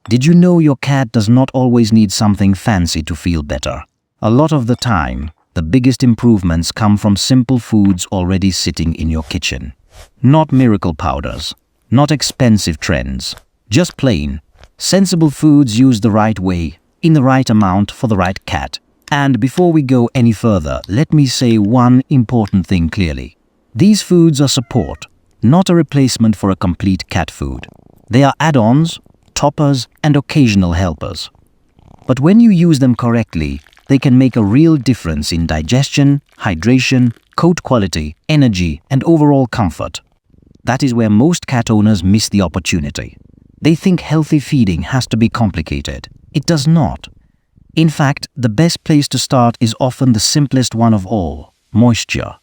Did you know your cat does not always need something fancy to feel better? A lot of the time, the biggest improvements come from simple foods already sitting in your kitchen. Not miracle powders, not expensive trends, just plain, sensible foods used the right way, in the right amount for the right cat. And before we go any further, let me say one important thing clearly. These foods are support, not a replacement for a complete cat food. They are add-ons, toppers, and occasional helpers. But when you use them correctly, they can make a real difference in digestion, hydration, coat quality, energy, and overall comfort. That is where most cat owners miss the opportunity. They think healthy feeding has to be complicated. It does not. In fact, the best place to start is often the simplest one of all: moisture.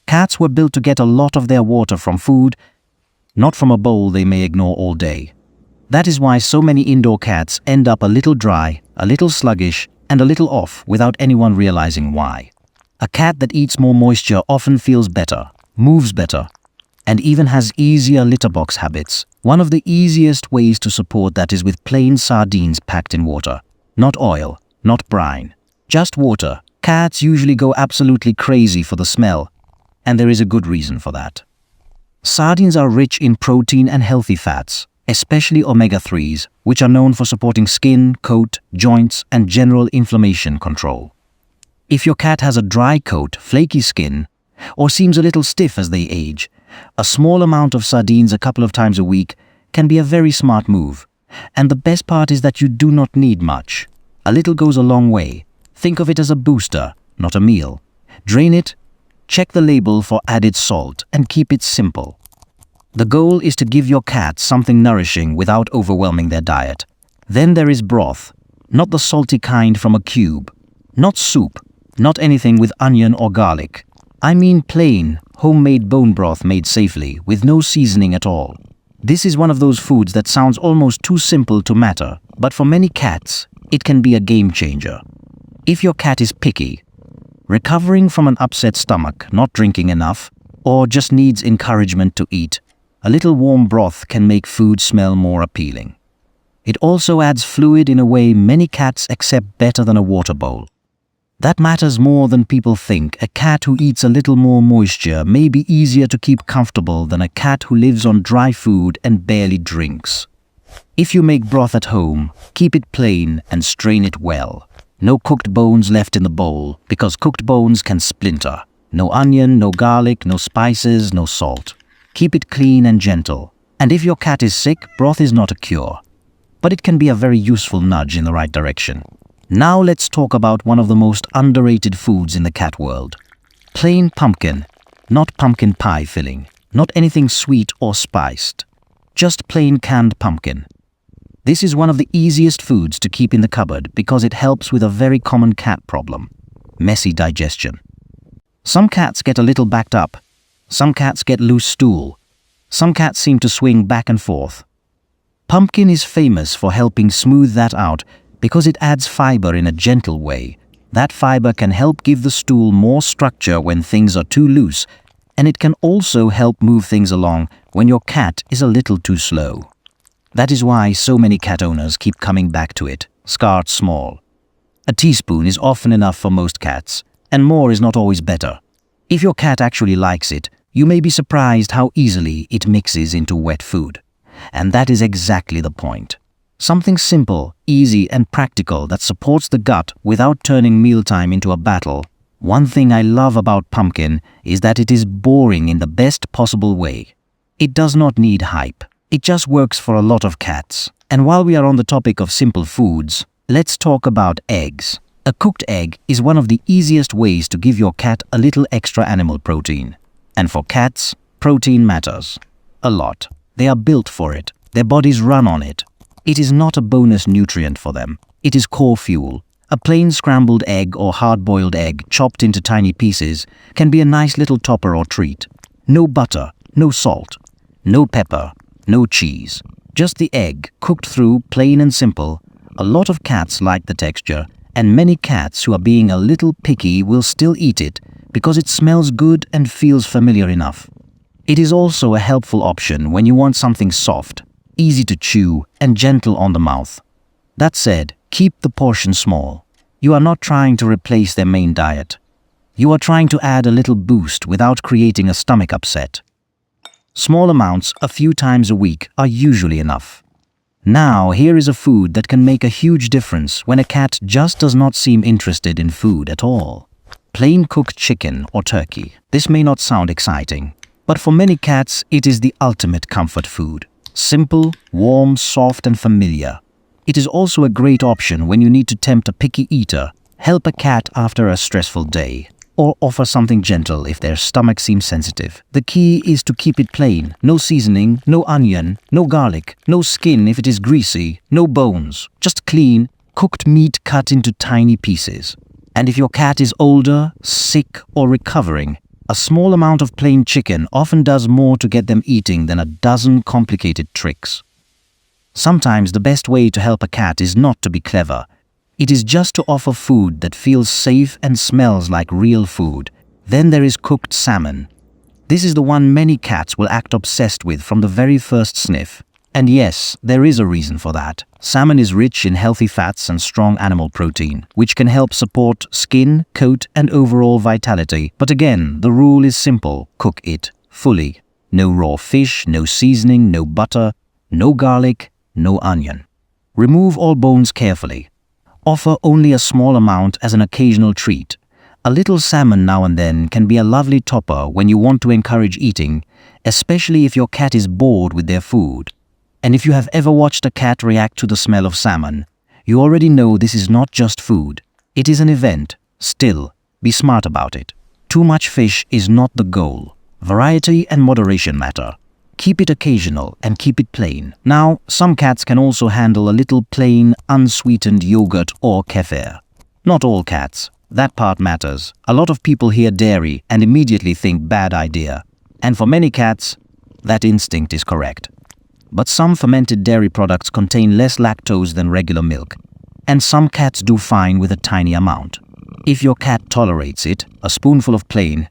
Cats were built to get a lot of their water from food, not from a bowl they may ignore all day. That is why so many indoor cats end up a little dry, a little sluggish, and a little off without anyone realizing why. A cat that eats more moisture often feels better, moves better, and even has easier litter box habits. One of the easiest ways to support that is with plain sardines packed in water. Not oil, not brine, just water. Cats usually go absolutely crazy for the smell, and there is a good reason for that. Sardines are rich in protein and healthy fats, especially omega-3s, which are known for supporting skin, coat, joints, and general inflammation control. If your cat has a dry coat, flaky skin, or seems a little stiff as they age, a small amount of sardines a couple of times a week can be a very smart move. And the best part is that you do not need much. A little goes a long way. Think of it as a booster, not a meal. Drain it, check the label for added salt, and keep it simple. The goal is to give your cat something nourishing without overwhelming their diet. Then there is broth, not the salty kind from a cube, not soup, not anything with onion or garlic. I mean plain, homemade bone broth made safely, with no seasoning at all. This is one of those foods that sounds almost too simple to matter, but for many cats, it can be a game changer. If your cat is picky, recovering from an upset stomach, not drinking enough, or just needs encouragement to eat, a little warm broth can make food smell more appealing. It also adds fluid in a way many cats accept better than a water bowl. That matters more than people think. A cat who eats a little more moisture may be easier to keep comfortable than a cat who lives on dry food and barely drinks. If you make broth at home, keep it plain and strain it well. No cooked bones left in the bowl, because cooked bones can splinter. No onion, no garlic, no spices, no salt. Keep it clean and gentle. And if your cat is sick, broth is not a cure. But it can be a very useful nudge in the right direction. Now let's talk about one of the most underrated foods in the cat world. Plain pumpkin, not pumpkin pie filling, not anything sweet or spiced. Just plain canned pumpkin. This is one of the easiest foods to keep in the cupboard because it helps with a very common cat problem: messy digestion. Some cats get a little backed up. Some cats get loose stool. Some cats seem to swing back and forth. Pumpkin is famous for helping smooth that out because it adds fiber in a gentle way. That fiber can help give the stool more structure when things are too loose, and it can also help move things along when your cat is a little too slow. That is why so many cat owners keep coming back to it, start small. A teaspoon is often enough for most cats, and more is not always better. If your cat actually likes it, you may be surprised how easily it mixes into wet food. And that is exactly the point. Something simple, easy, and practical that supports the gut without turning mealtime into a battle. One thing I love about pumpkin is that it is boring in the best possible way. It does not need hype. It just works for a lot of cats. And while we are on the topic of simple foods, let's talk about eggs. A cooked egg is one of the easiest ways to give your cat a little extra animal protein. And for cats, protein matters a lot. They are built for it. Their bodies run on it. It is not a bonus nutrient for them. It is core fuel. A plain scrambled egg or hard-boiled egg chopped into tiny pieces can be a nice little topper or treat. No butter, no salt, no pepper, no cheese. Just the egg, cooked through, plain and simple. A lot of cats like the texture, and many cats who are being a little picky will still eat it because it smells good and feels familiar enough. It is also a helpful option when you want something soft, easy to chew, and gentle on the mouth. That said, keep the portion small. You are not trying to replace their main diet. You are trying to add a little boost without creating a stomach upset. Small amounts a few times a week are usually enough. Now, here is a food that can make a huge difference when a cat just does not seem interested in food at all. Plain cooked chicken or turkey. This may not sound exciting, but for many cats, it is the ultimate comfort food. Simple, warm, soft, and familiar. It is also a great option when you need to tempt a picky eater, help a cat after a stressful day, or offer something gentle if their stomach seems sensitive. The key is to keep it plain. No seasoning, no onion, no garlic, no skin if it is greasy, no bones. Just clean, cooked meat cut into tiny pieces. And if your cat is older, sick, or recovering, a small amount of plain chicken often does more to get them eating than a dozen complicated tricks. Sometimes the best way to help a cat is not to be clever. It is just to offer food that feels safe and smells like real food. Then there is cooked salmon. This is the one many cats will act obsessed with from the very first sniff. And yes, there is a reason for that. Salmon is rich in healthy fats and strong animal protein, which can help support skin, coat, and overall vitality. But again, the rule is simple. Cook it fully. No raw fish, no seasoning, no butter, no garlic, no onion. Remove all bones carefully. Offer only a small amount as an occasional treat. A little salmon now and then can be a lovely topper when you want to encourage eating, especially if your cat is bored with their food. And if you have ever watched a cat react to the smell of salmon, you already know this is not just food. It is an event. Still, be smart about it. Too much fish is not the goal. Variety and moderation matter. Keep it occasional and keep it plain. Now, some cats can also handle a little plain, unsweetened yogurt or kefir. Not all cats. That part matters. A lot of people hear dairy and immediately think bad idea. And for many cats, that instinct is correct. But some fermented dairy products contain less lactose than regular milk. And some cats do fine with a tiny amount. If your cat tolerates it, a spoonful of plain,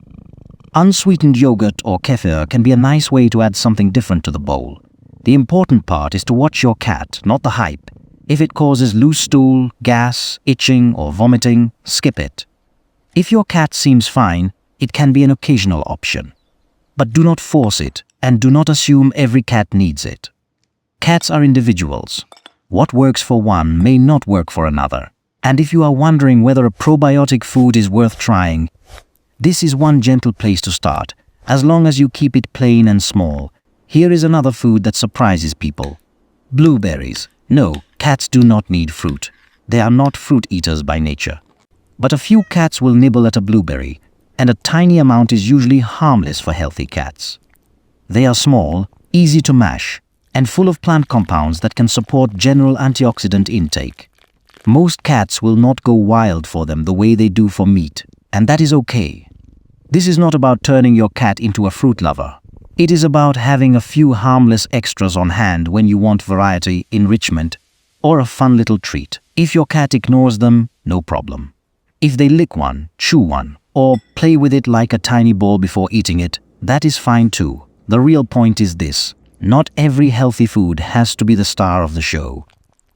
unsweetened yogurt or kefir can be a nice way to add something different to the bowl. The important part is to watch your cat, not the hype. If it causes loose stool, gas, itching, or vomiting, skip it. If your cat seems fine, it can be an occasional option. But do not force it, and do not assume every cat needs it. Cats are individuals. What works for one may not work for another. And if you are wondering whether a probiotic food is worth trying, this is one gentle place to start, as long as you keep it plain and small. Here is another food that surprises people. Blueberries. No, cats do not need fruit. They are not fruit eaters by nature. But a few cats will nibble at a blueberry, and a tiny amount is usually harmless for healthy cats. They are small, easy to mash, and full of plant compounds that can support general antioxidant intake. Most cats will not go wild for them the way they do for meat, and that is okay. This is not about turning your cat into a fruit lover. It is about having a few harmless extras on hand when you want variety, enrichment, or a fun little treat. If your cat ignores them, no problem. If they lick one, chew one, or play with it like a tiny ball before eating it, that is fine too. The real point is this: not every healthy food has to be the star of the show.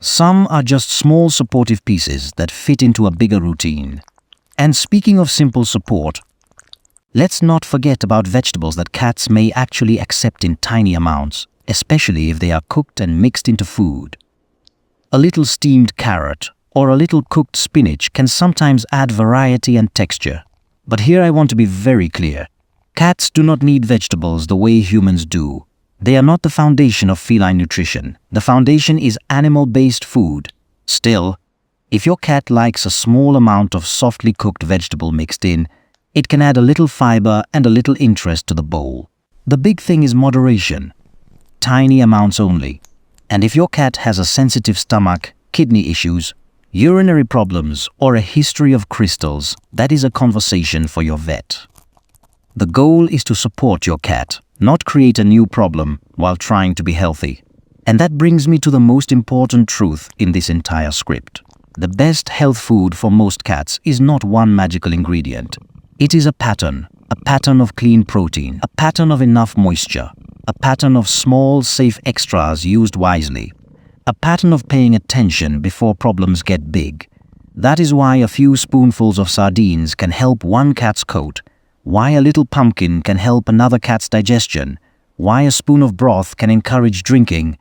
Some are just small supportive pieces that fit into a bigger routine. And speaking of simple support, let's not forget about vegetables that cats may actually accept in tiny amounts, especially if they are cooked and mixed into food. A little steamed carrot or a little cooked spinach can sometimes add variety and texture. But here I want to be very clear. Cats do not need vegetables the way humans do. They are not the foundation of feline nutrition. The foundation is animal-based food. Still, if your cat likes a small amount of softly cooked vegetable mixed in, it can add a little fiber and a little interest to the bowl. The big thing is moderation. Tiny amounts only. And if your cat has a sensitive stomach, kidney issues, urinary problems, or a history of crystals, that is a conversation for your vet. The goal is to support your cat, not create a new problem while trying to be healthy. And that brings me to the most important truth in this entire script. The best health food for most cats is not one magical ingredient. It is a pattern of clean protein, a pattern of enough moisture, A pattern of small, safe extras used wisely. A pattern of paying attention before problems get big. That is why a few spoonfuls of sardines can help one cat's coat, why a little pumpkin can help another cat's digestion, why a spoon of broth can encourage drinking,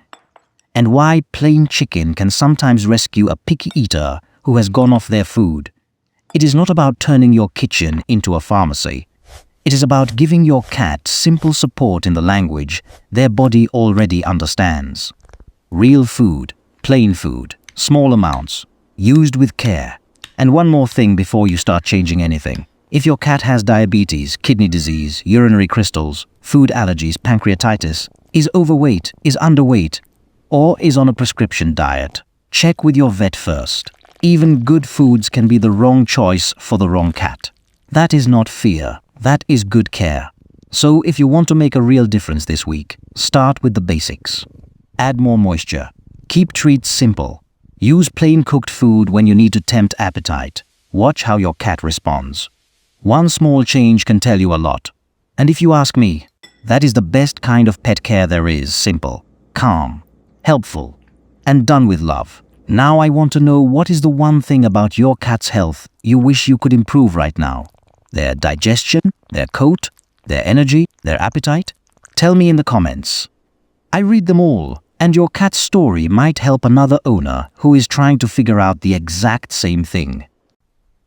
and why plain chicken can sometimes rescue a picky eater who has gone off their food. It is not about turning your kitchen into a pharmacy. It is about giving your cat simple support in the language their body already understands. Real food, plain food, small amounts, used with care. And one more thing before you start changing anything. If your cat has diabetes, kidney disease, urinary crystals, food allergies, pancreatitis, is overweight, is underweight, or is on a prescription diet, check with your vet first. Even good foods can be the wrong choice for the wrong cat. That is not fear, that is good care. So if you want to make a real difference this week, start with the basics. Add more moisture. Keep treats simple. Use plain cooked food when you need to tempt appetite. Watch how your cat responds. One small change can tell you a lot. And if you ask me, that is the best kind of pet care there is. Simple, calm, helpful, and done with love. Now I want to know, what is the one thing about your cat's health you wish you could improve right now? Their digestion, their coat, their energy, their appetite? Tell me in the comments. I read them all, and your cat's story might help another owner who is trying to figure out the exact same thing.